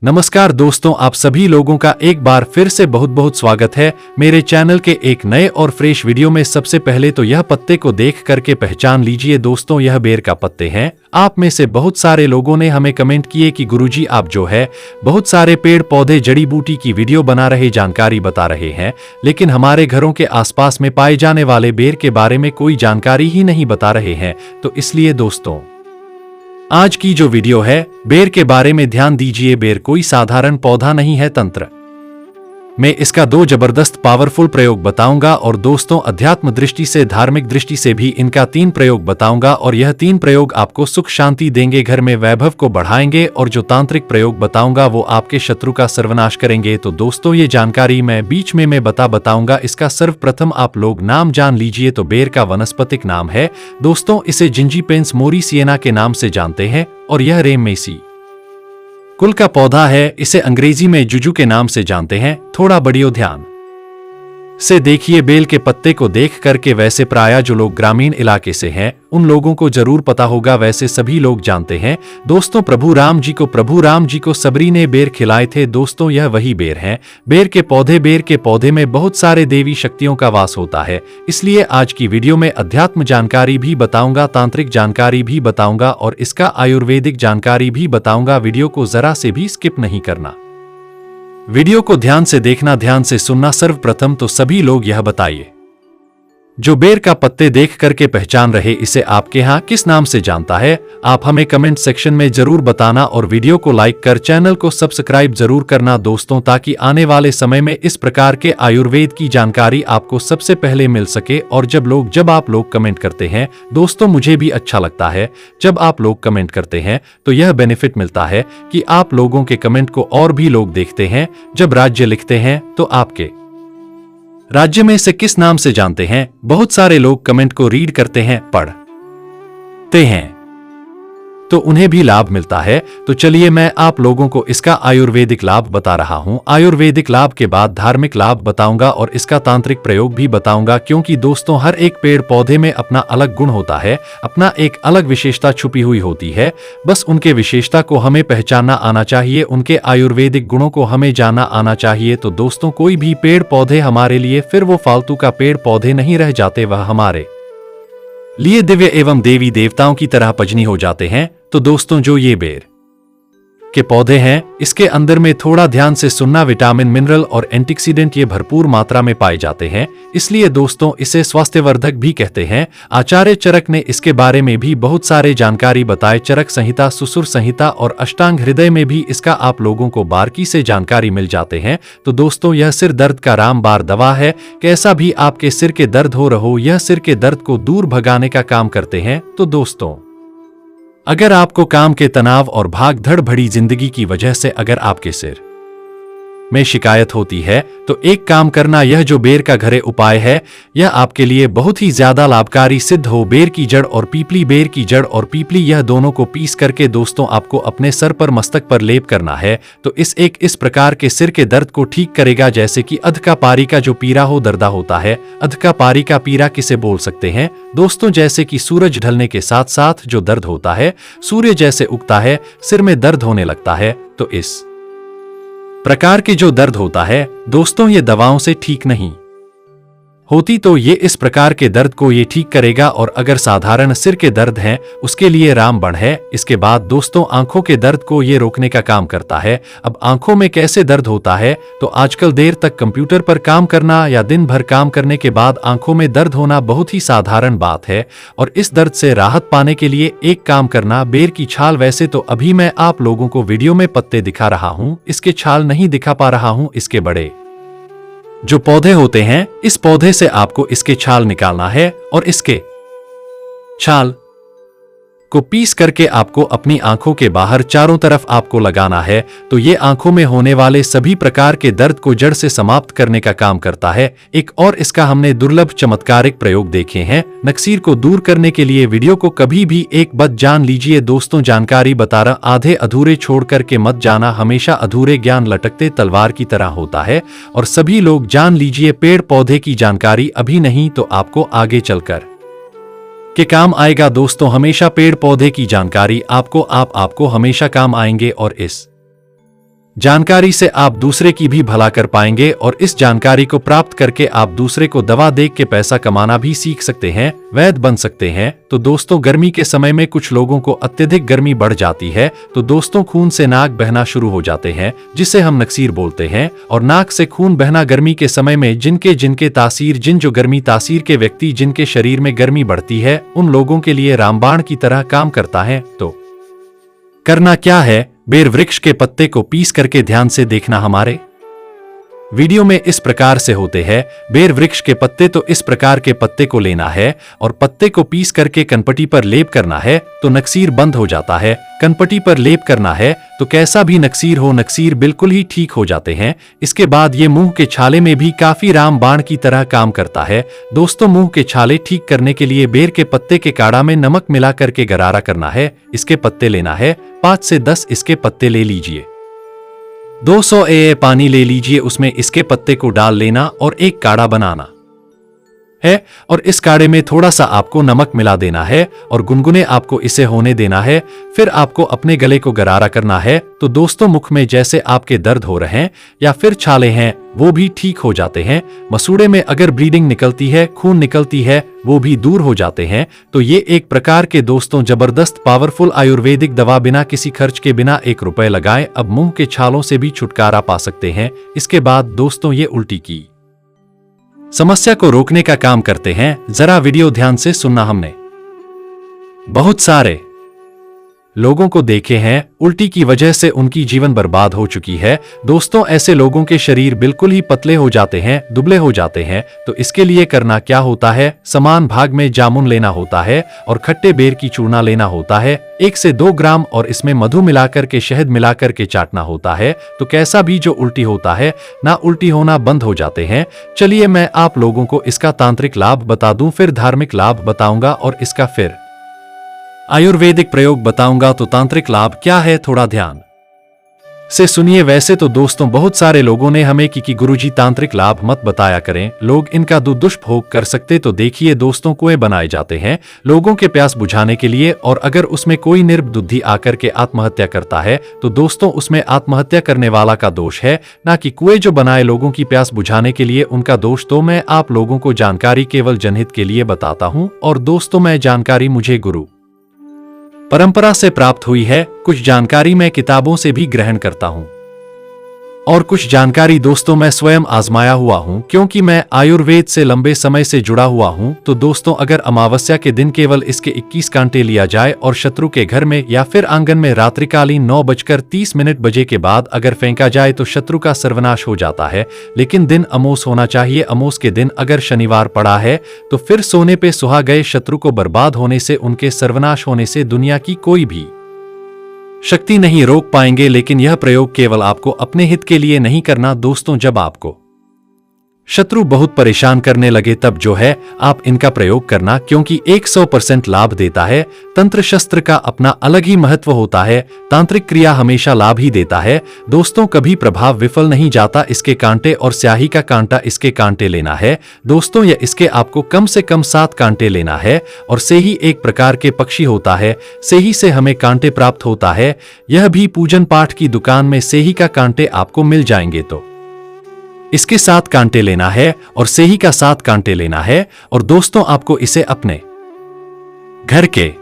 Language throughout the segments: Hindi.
नमस्कार दोस्तों, आप सभी लोगों का एक बार फिर से बहुत बहुत स्वागत है मेरे चैनल के एक नए और फ्रेश वीडियो में। सबसे पहले तो यह पत्ते को देख करके पहचान लीजिए दोस्तों, यह बेर का पत्ते हैं। आप में से बहुत सारे लोगों ने हमें कमेंट किए कि गुरुजी आप जो है बहुत सारे पेड़ पौधे जड़ी बूटी की वीडियो बना रहे, जानकारी बता रहे हैं, लेकिन हमारे घरों के आसपास में पाए जाने वाले बेर के बारे में कोई जानकारी ही नहीं बता रहे हैं। तो इसलिए दोस्तों आज की जो वीडियो है बेर के बारे में ध्यान दीजिए। बेर कोई साधारण पौधा नहीं है, तंत्र मैं इसका दो जबरदस्त पावरफुल प्रयोग बताऊंगा और दोस्तों अध्यात्म दृष्टि से, धार्मिक दृष्टि से भी इनका 3 प्रयोग बताऊंगा और यह 3 प्रयोग आपको सुख शांति देंगे, घर में वैभव को बढ़ाएंगे और जो तांत्रिक प्रयोग बताऊंगा वो आपके शत्रु का सर्वनाश करेंगे। तो दोस्तों ये जानकारी मैं बीच में बताऊंगा। इसका सर्वप्रथम आप लोग नाम जान लीजिए। तो बेर का वनस्पतिक नाम है दोस्तों, इसे जिंजीपेंस मोरिसिएना के नाम से जानते हैं और यह रेमेसी कुल का पौधा है। इसे अंग्रेजी में जुजू के नाम से जानते हैं। थोड़ा बढ़ियो ध्यान से देखिए बेल के पत्ते को देख करके। वैसे प्रायः जो लोग ग्रामीण इलाके से हैं उन लोगों को जरूर पता होगा, वैसे सभी लोग जानते हैं दोस्तों प्रभु राम जी को सबरी ने बेर खिलाए थे। दोस्तों यह वही बेर हैं। बेर के पौधे में बहुत सारे देवी शक्तियों का वास होता है, इसलिए आज की वीडियो में अध्यात्म जानकारी भी बताऊंगा, तांत्रिक जानकारी भी बताऊंगा और इसका आयुर्वेदिक जानकारी भी बताऊंगा। वीडियो को जरा से भी स्किप नहीं करना, वीडियो को ध्यान से देखना, ध्यान से सुनना। सर्वप्रथम तो सभी लोग यह बताइए जो बेर का पत्ते देख करके पहचान रहे, इसे आपके यहाँ किस नाम से जानता है? आप हमें कमेंट सेक्शन में जरूर बताना और वीडियो को लाइक कर चैनल को सब्सक्राइब जरूर करना दोस्तों, ताकि आने वाले समय में इस प्रकार के आयुर्वेद की जानकारी आपको सबसे पहले मिल सके। और जब आप लोग कमेंट करते हैं दोस्तों, मुझे भी अच्छा लगता है जब आप लोग कमेंट करते हैं, तो यह बेनिफिट मिलता है कि आप लोगों के कमेंट को और भी लोग देखते हैं। जब राज्य लिखते हैं तो आपके राज्य में से किस नाम से जानते हैं? बहुत सारे लोग कमेंट को रीड करते हैं, पढ़ते हैं, तो उन्हें भी लाभ मिलता है। तो चलिए मैं आप लोगों को इसका आयुर्वेदिक लाभ बता रहा हूं। आयुर्वेदिक लाभ के बाद धार्मिक लाभ बताऊंगा और इसका तांत्रिक प्रयोग भी बताऊंगा, क्योंकि दोस्तों हर एक पेड़ पौधे में अपना अलग गुण होता है, अपना एक अलग विशेषता छुपी हुई होती है। बस उनके विशेषता को हमें पहचानना आना चाहिए, उनके आयुर्वेदिक गुणों को हमें जानना आना चाहिए। तो दोस्तों कोई भी पेड़ पौधे हमारे लिए फिर वो फालतू का पेड़ पौधे नहीं रह जाते, वह हमारे लिए दिव्य एवं देवी देवताओं की तरह पूजनीय हो जाते हैं। तो दोस्तों जो ये बेर के पौधे हैं, इसके अंदर में थोड़ा ध्यान से सुनना, विटामिन, मिनरल और एंटीऑक्सीडेंट ये भरपूर मात्रा में पाए जाते हैं, इसलिए दोस्तों इसे स्वास्थ्यवर्धक भी कहते हैं। आचार्य चरक ने इसके बारे में भी बहुत सारे जानकारी बताए। चरक संहिता, सुसुर संहिता और अष्टांग हृदय में भी इसका आप लोगों को बारीकी से जानकारी मिल जाते हैं। तो दोस्तों यह सिर दर्द का रामबाण दवा है। कैसा भी आपके सिर के दर्द हो रहो, यह सिर के दर्द को दूर भगाने का काम करते हैं। तो दोस्तों अगर आपको काम के तनाव और भाग दौड़ भरी जिंदगी की वजह से अगर आपके सिर में शिकायत होती है, तो एक काम करना, यह जो बेर का घरे उपाय है यह आपके लिए बहुत ही ज्यादा लाभकारी सिद्ध हो। बेर की जड़ और पीपली, बेर की जड़ और पीपली यह दोनों को पीस करके दोस्तों आपको अपने सर पर, मस्तक पर लेप करना है। तो इस प्रकार के सिर के दर्द को ठीक करेगा, जैसे कि अध का पारी का जो पीरा हो, दर्दा होता है। अध का पारी का पीरा किसे बोल सकते हैं दोस्तों? जैसे कि सूरज ढलने के साथ साथ जो दर्द होता है, सूर्य जैसे उगता है, सिर में दर्द होने लगता है, तो इस प्रकार के जो दर्द होता है दोस्तों ये दवाओं से ठीक नहीं होती। तो ये इस प्रकार के दर्द को ये ठीक करेगा। और अगर साधारण सिर के दर्द हैं उसके लिए रामबाण है। इसके बाद दोस्तों आंखों के दर्द को ये रोकने का काम करता है। अब आंखों में कैसे दर्द होता है? तो आजकल देर तक कंप्यूटर पर काम करना या दिन भर काम करने के बाद आंखों में दर्द होना बहुत ही साधारण बात है। और इस दर्द से राहत पाने के लिए एक काम करना, बेर की छाल। वैसे तो अभी मैं आप लोगों को वीडियो में पत्ते दिखा रहा हूं, इसके छाल नहीं दिखा पा रहा हूं। इसके बड़े जो पौधे होते हैं, इस पौधे से आपको इसके छाल निकालना है और इसके छाल को पीस करके आपको अपनी आंखों के बाहर चारों तरफ आपको लगाना है। तो ये आंखों में होने वाले सभी प्रकार के दर्द को जड़ से समाप्त करने का काम करता है। एक और इसका हमने दुर्लभ चमत्कारिक प्रयोग देखे हैं नक्सीर को दूर करने के लिए। वीडियो को कभी भी एक बात जान लीजिए दोस्तों, जानकारी बता रहा, आधे अधूरे छोड़ करके मत जाना। हमेशा अधूरे ज्ञान लटकते तलवार की तरह होता है। और सभी लोग जान लीजिए, पेड़ पौधे की जानकारी अभी नहीं तो आपको आगे चलकर के काम आएगा दोस्तों। हमेशा पेड़ पौधे की जानकारी आपको हमेशा काम आएंगे। और इस जानकारी से आप दूसरे की भी भला कर पाएंगे और इस जानकारी को प्राप्त करके आप दूसरे को दवा देख के पैसा कमाना भी सीख सकते हैं, वैद्य बन सकते हैं। तो दोस्तों, गर्मी के समय में कुछ लोगों को अत्यधिक गर्मी बढ़ जाती है, तो दोस्तों खून से नाक बहना शुरू हो जाते हैं, जिसे हम नक्सीर बोलते हैं। और नाक से खून बहना गर्मी के समय में जिनके तासीर जो गर्मी तासीर के व्यक्ति जिनके शरीर में गर्मी बढ़ती है, उन लोगों के लिए रामबाण की तरह काम करता है। तो करना क्या है, बेर वृक्ष के पत्ते को पीस करके ध्यान से देखना। हमारे वीडियो में इस प्रकार से होते हैं बेर वृक्ष के पत्ते। तो इस प्रकार के पत्ते को लेना है और पत्ते को पीस करके कनपटी पर लेप करना है, तो नक्सीर बंद हो जाता है। कनपटी पर लेप करना है तो कैसा भी नक्सीर हो, नक्सीर बिल्कुल ही ठीक हो जाते हैं। इसके बाद ये मुंह के छाले में भी काफी रामबाण की तरह काम करता है। दोस्तों, मुंह के छाले ठीक करने के लिए बेर के पत्ते के काढ़ा में नमक मिला करके गरारा करना है। इसके पत्ते लेना है 5 से 10 इसके पत्ते ले लीजिए। 200 एए पानी ले लीजिए, उसमें इसके पत्ते को डाल लेना और एक काढ़ा बनाना है। और इस काढ़े में थोड़ा सा आपको नमक मिला देना है और गुनगुने आपको इसे होने देना है। फिर आपको अपने गले को गरारा करना है। तो दोस्तों, मुख में जैसे आपके दर्द हो रहे हैं या फिर छाले हैं, वो भी ठीक हो जाते हैं। मसूड़े में अगर ब्लीडिंग निकलती है, खून निकलती है, वो भी दूर हो जाते हैं। तो ये एक प्रकार के दोस्तों जबरदस्त पावरफुल आयुर्वेदिक दवा, बिना किसी खर्च के, बिना 1 रुपए लगाए अब मुंह के छालों से भी छुटकारा पा सकते हैं। इसके बाद दोस्तों, ये उल्टी की समस्या को रोकने का काम करते हैं। जरा वीडियो ध्यान से सुनना। हमने बहुत सारे लोगों को देखे हैं, उल्टी की वजह से उनकी जीवन बर्बाद हो चुकी है। दोस्तों, ऐसे लोगों के शरीर बिल्कुल ही पतले हो जाते हैं, दुबले हो जाते हैं। तो इसके लिए करना क्या होता है, समान भाग में जामुन लेना होता है और खट्टे बेर की चूर्णा लेना होता है 1 से 2 ग्राम, और इसमें मधु मिलाकर के, शहद मिलाकर के चाटना होता है। तो कैसा भी जो उल्टी होता है ना, उल्टी होना बंद हो जाते हैं। चलिए मैं आप लोगों को इसका तांत्रिक लाभ बता दूं, फिर धार्मिक लाभ बताऊंगा और इसका फिर आयुर्वेदिक प्रयोग बताऊंगा। तो तांत्रिक लाभ क्या है, थोड़ा ध्यान से सुनिए। वैसे तो दोस्तों, बहुत सारे लोगों ने हमें कि गुरुजी तांत्रिक लाभ मत बताया करें, लोग इनका दुष्प्रयोग कर सकते। तो देखिए दोस्तों, कुएं बनाए जाते हैं लोगों के प्यास बुझाने के लिए, और अगर उसमें कोई निर्बुद्धि आकर के आत्महत्या करता है तो दोस्तों, उसमें आत्महत्या करने वाला का दोष है, ना कि कुएं जो बनाए लोगों की प्यास बुझाने के लिए उनका दोष। तो मैं आप लोगों को जानकारी केवल जनहित के लिए बताता हूं। और दोस्तों, मैं जानकारी मुझे गुरु परंपरा से प्राप्त हुई है, कुछ जानकारी मैं किताबों से भी ग्रहण करता हूं और कुछ जानकारी दोस्तों मैं स्वयं आजमाया हुआ हूं, क्योंकि मैं आयुर्वेद से लंबे समय से जुड़ा हुआ हूं। तो दोस्तों, अगर अमावस्या के दिन केवल इसके 21 कांटे लिया जाए और शत्रु के घर में या फिर आंगन में रात्रिकालीन 9:30 बजे के बाद अगर फेंका जाए तो शत्रु का सर्वनाश हो जाता है। लेकिन दिन अमोस होना चाहिए। अमोस के दिन अगर शनिवार पड़ा है तो फिर सोने पे सुहा गए शत्रु को बर्बाद होने से, उनके सर्वनाश होने से दुनिया की कोई भी शक्ति नहीं रोक पाएंगे। लेकिन यह प्रयोग केवल आपको अपने हित के लिए नहीं करना दोस्तों। जब आपको शत्रु बहुत परेशान करने लगे तब जो है आप इनका प्रयोग करना, क्योंकि 100% लाभ देता है। तंत्र शस्त्र का अपना अलग ही महत्व होता है। तांत्रिक क्रिया हमेशा लाभ ही देता है दोस्तों, कभी प्रभाव विफल नहीं जाता। इसके कांटे और स्याही का कांटा, इसके कांटे लेना है दोस्तों, या इसके आपको कम से कम 7 कांटे लेना है। और सेही एक प्रकार के पक्षी होता है, सेही से हमें कांटे प्राप्त होता है। यह भी पूजन पाठ की दुकान में सेही का कांटे आपको मिल जाएंगे। तो इसके 7 कांटे लेना है और सेही का 7 कांटे लेना है। और दोस्तों, आपको इसे अपने घर के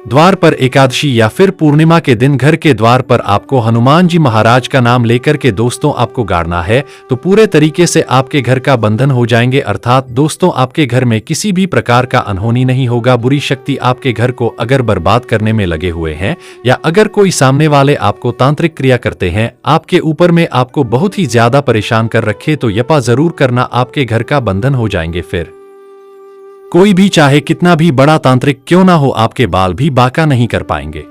द्वार पर एकादशी या फिर पूर्णिमा के दिन घर के द्वार पर आपको हनुमान जी महाराज का नाम लेकर के दोस्तों आपको गाड़ना है। तो पूरे तरीके से आपके घर का बंधन हो जाएंगे, अर्थात दोस्तों आपके घर में किसी भी प्रकार का अनहोनी नहीं होगा। बुरी शक्ति आपके घर को अगर बर्बाद करने में लगे हुए हैं, या अगर कोई सामने वाले आपको तांत्रिक क्रिया करते हैं, आपके ऊपर में आपको बहुत ही ज्यादा परेशान कर रखे, तो यपा जरूर करना, आपके घर का बंधन हो जाएंगे। फिर कोई भी चाहे कितना भी बड़ा तांत्रिक क्यों ना हो, आपके बाल भी बांका नहीं कर पाएंगे।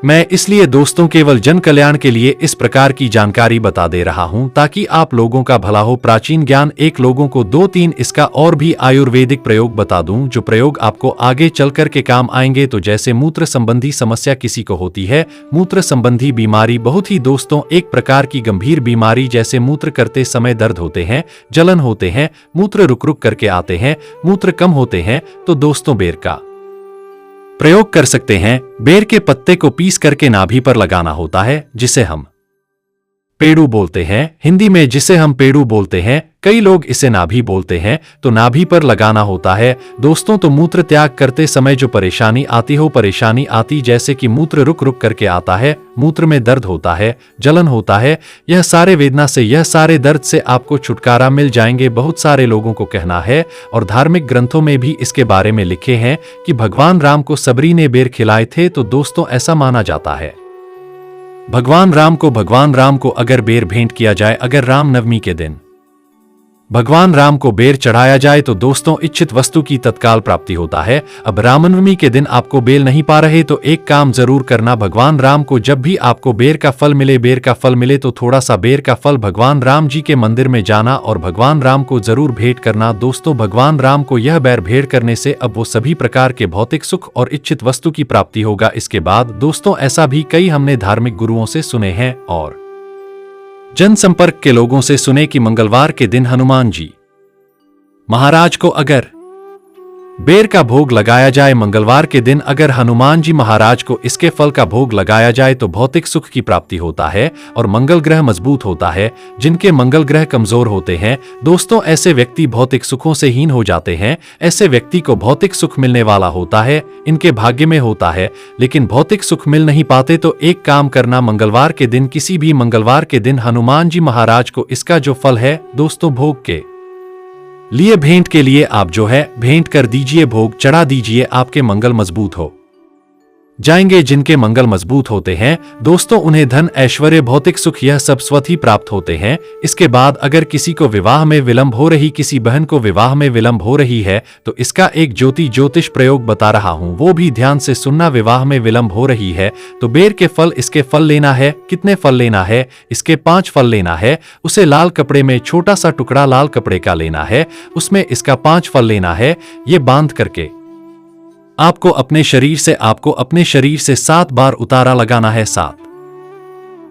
मैं इसलिए दोस्तों केवल जन कल्याण के लिए इस प्रकार की जानकारी बता दे रहा हूं, ताकि आप लोगों का भला हो। प्राचीन ज्ञान एक लोगों को 2-3 इसका और भी आयुर्वेदिक प्रयोग बता दूं, जो प्रयोग आपको आगे चलकर के काम आएंगे। तो जैसे मूत्र संबंधी समस्या किसी को होती है, मूत्र संबंधी बीमारी बहुत ही दोस्तों एक प्रकार की गंभीर बीमारी, जैसे मूत्र करते समय दर्द होते हैं, जलन होते हैं, मूत्र रुक रुक करके आते हैं, मूत्र कम होते हैं, तो दोस्तों बेर का प्रयोग कर सकते हैं। बेर के पत्ते को पीस करके नाभि पर लगाना होता है, जिसे हम पेड़ू बोलते हैं हिंदी में, जिसे हम पेड़ू बोलते हैं। कई लोग इसे नाभि बोलते हैं। तो नाभि पर लगाना होता है दोस्तों। तो मूत्र त्याग करते समय जो परेशानी आती जैसे कि मूत्र रुक रुक करके आता है, मूत्र में दर्द होता है, जलन होता है, यह सारे वेदना से, यह सारे दर्द से आपको छुटकारा मिल जाएंगे। बहुत सारे लोगों को कहना है और धार्मिक ग्रंथों में भी इसके बारे में लिखे हैं कि भगवान राम को सबरी ने बेर खिलाए थे। तो दोस्तों ऐसा माना जाता है भगवान राम को अगर बेर भेंट किया जाए, अगर रामनवमी के दिन भगवान राम को बेर चढ़ाया जाए तो दोस्तों इच्छित वस्तु की तत्काल प्राप्ति होता है। अब रामनवमी के दिन आपको बेल नहीं पा रहे तो एक काम जरूर करना, भगवान राम को जब भी आपको बेर का फल मिले तो थोड़ा सा बेर का फल भगवान राम जी के मंदिर में जाना और भगवान राम को जरूर भेंट करना। दोस्तों भगवान राम को यह बेर भेंट करने से अब वो सभी प्रकार के भौतिक सुख और इच्छित वस्तु की प्राप्ति होगा। इसके बाद दोस्तों ऐसा भी कई हमने धार्मिक गुरुओं से सुने हैं और जनसंपर्क के लोगों से सुने कि मंगलवार के दिन हनुमान जी महाराज को अगर बेर का भोग लगाया जाए, मंगलवार के दिन अगर हनुमान जी महाराज को इसके फल का भोग लगाया जाए तो भौतिक सुख की प्राप्ति होता है और मंगल ग्रह मजबूत होता है। जिनके मंगल ग्रह कमजोर होते हैं दोस्तों, ऐसे व्यक्ति भौतिक सुखों से हीन हो जाते हैं। ऐसे व्यक्ति को भौतिक सुख मिलने वाला होता है, इनके भाग्य में होता है, लेकिन भौतिक सुख मिल नहीं पाते। तो एक काम करना, मंगलवार के दिन, किसी भी मंगलवार के दिन हनुमान जी महाराज को इसका जो फल है दोस्तों भोग के लिए, भेंट के लिए आप जो है भेंट कर दीजिए, भोग चढ़ा दीजिए, आपके मंगल मजबूत हो जाएंगे। जिनके मंगल मजबूत होते हैं दोस्तों उन्हें धन, ऐश्वर्य, भौतिक सुख यह सब स्वतः ही प्राप्त होते हैं। इसके बाद अगर किसी को विवाह में विलंब हो रही, किसी बहन को विवाह में विलंब हो रही है तो इसका एक ज्योतिष प्रयोग बता रहा हूं, वो भी ध्यान से सुनना। विवाह में विलंब हो रही है तो बेर के फल, इसके फल लेना है। कितने फल लेना है? इसके 5 फल लेना है। उसे लाल कपड़े में छोटा सा टुकड़ा लाल कपड़े का लेना है, उसमें इसका 5 फल लेना है। ये बांध करके आपको अपने शरीर से 7 बार उतारा लगाना है। 7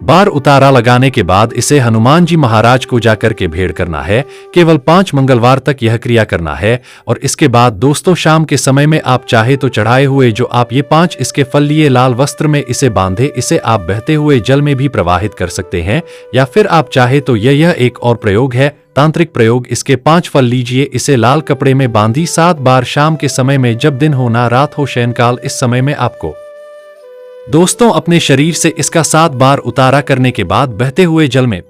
बार उतारा लगाने के बाद इसे हनुमान जी महाराज को जाकर के भेंट करना है। केवल 5 मंगलवार तक यह क्रिया करना है और इसके बाद दोस्तों शाम के समय में आप चाहे तो चढ़ाए हुए जो आप ये 5 इसके फल लिए लाल वस्त्र में इसे बांधे, इसे आप बहते हुए जल में भी प्रवाहित कर सकते हैं या फिर आप चाहे तो यह एक और प्रयोग है, तांत्रिक प्रयोग। इसके 5 फल लीजिए, इसे लाल कपड़े में बांधी 7 बार शाम के समय में, जब दिन हो ना रात हो, शयनकाल, इस समय में आपको दोस्तों अपने शरीर से इसका 7 बार उतारा करने के बाद बहते हुए जल में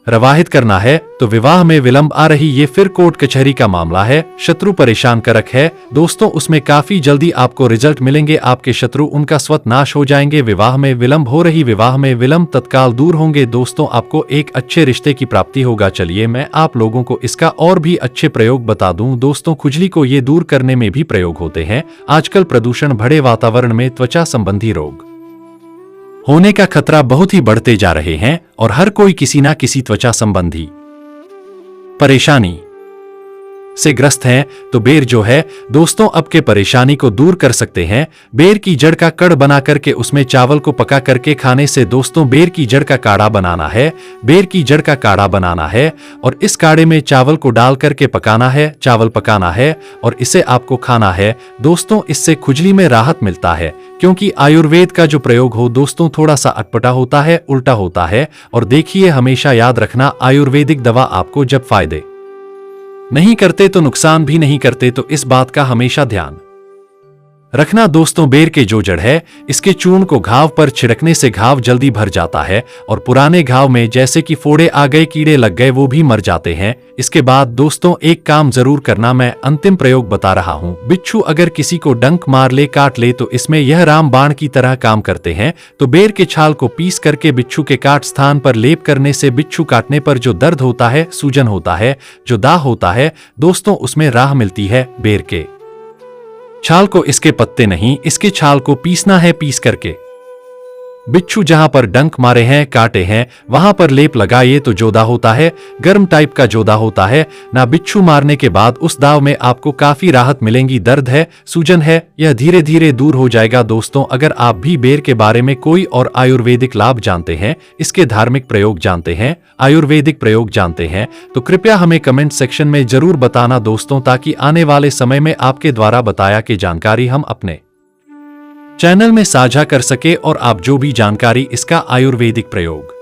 प्रवाहित करना है। तो विवाह में विलंब आ रही, ये फिर कोर्ट कचहरी का मामला है, शत्रु परेशान करक है दोस्तों, उसमें काफी जल्दी आपको रिजल्ट मिलेंगे, आपके शत्रु उनका स्वतः नाश हो जाएंगे। विवाह में विलंब हो रही, विवाह में विलंब तत्काल दूर होंगे दोस्तों, आपको एक अच्छे रिश्ते की प्राप्ति होगा। चलिए मैं आप लोगों को इसका और भी अच्छे प्रयोग बता दूं दोस्तों। खुजली को ये दूर करने में भी प्रयोग होते हैं। आजकल प्रदूषण भरे वातावरण में त्वचा संबंधी रोग होने का खतरा बहुत ही बढ़ते जा रहे हैं और हर कोई किसी ना किसी त्वचा संबंधी परेशानी से ग्रस्त हैं। तो बेर जो है दोस्तों आपके परेशानी को दूर कर सकते हैं। बेर की जड़ का कड़ बना करके उसमें चावल को पका करके खाने से दोस्तों बेर की जड़ का काढ़ा बनाना है। बेर की जड़ का काढ़ा बनाना है और इस काढ़े में चावल को डाल करके पकाना है, चावल पकाना है और इसे आपको खाना है दोस्तों। इससे खुजली में राहत मिलता है, क्योंकि आयुर्वेद का जो प्रयोग हो दोस्तों थोड़ा सा अटपटा होता है, उल्टा होता है। और देखिए हमेशा याद रखना, आयुर्वेदिक दवा आपको जब फायदे नहीं करते तो नुकसान भी नहीं करते, तो इस बात का हमेशा ध्यान रखना दोस्तों। बेर के जो जड़ है इसके चूर्ण को घाव पर छिड़कने से घाव जल्दी भर जाता है और पुराने घाव में जैसे कि फोड़े आ गए, कीड़े लग गए, वो भी मर जाते हैं। इसके बाद दोस्तों एक काम जरूर करना, मैं अंतिम प्रयोग बता रहा हूं। बिच्छू अगर किसी को डंक मार ले, काट ले, तो इसमें यह राम बाण की तरह काम करते हैं। तो बेर के छाल को पीस करके बिच्छू के काट स्थान पर लेप करने से बिच्छू काटने पर जो दर्द होता है, सूजन होता है, जो दाग होता है दोस्तों, उसमें राह मिलती है। बेर के छाल को, इसके पत्ते नहीं, इसके छाल को पीसना है। पीस करके बिच्छू जहां पर डंक मारे हैं, काटे हैं, वहां पर लेप लगाइए तो जो दाग होता है, गर्म टाइप का जो दाग होता है ना, बिच्छू मारने के बाद उस दाव में आपको काफी राहत मिलेगी। दर्द है, सूजन है, यह धीरे धीरे दूर हो जाएगा दोस्तों। अगर आप भी बेर के बारे में कोई और आयुर्वेदिक लाभ जानते हैं, इसके धार्मिक प्रयोग जानते हैं, आयुर्वेदिक प्रयोग जानते हैं, तो कृपया हमें कमेंट सेक्शन में जरूर बताना दोस्तों, ताकि आने वाले समय में आपके द्वारा बताया कि जानकारी हम अपने चैनल में साझा कर सके और आप जो भी जानकारी इसका आयुर्वेदिक प्रयोग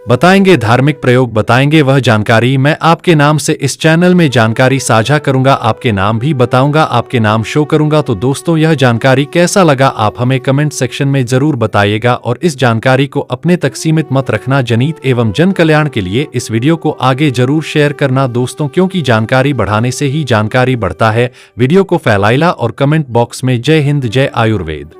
बताएंगे धार्मिक प्रयोग, बताएंगे वह जानकारी मैं आपके नाम से इस चैनल में जानकारी साझा करूंगा, आपके नाम भी बताऊंगा, आपके नाम शो करूंगा। तो दोस्तों यह जानकारी कैसा लगा आप हमें कमेंट सेक्शन में जरूर बताइएगा और इस जानकारी को अपने तक सीमित मत रखना। जनहित एवं जन कल्याण के लिए इस वीडियो को आगे जरूर शेयर करना दोस्तों, क्योंकि जानकारी बढ़ाने से ही जानकारी बढ़ता है। वीडियो को फैलाइला और कमेंट बॉक्स में जय हिंद जय आयुर्वेद।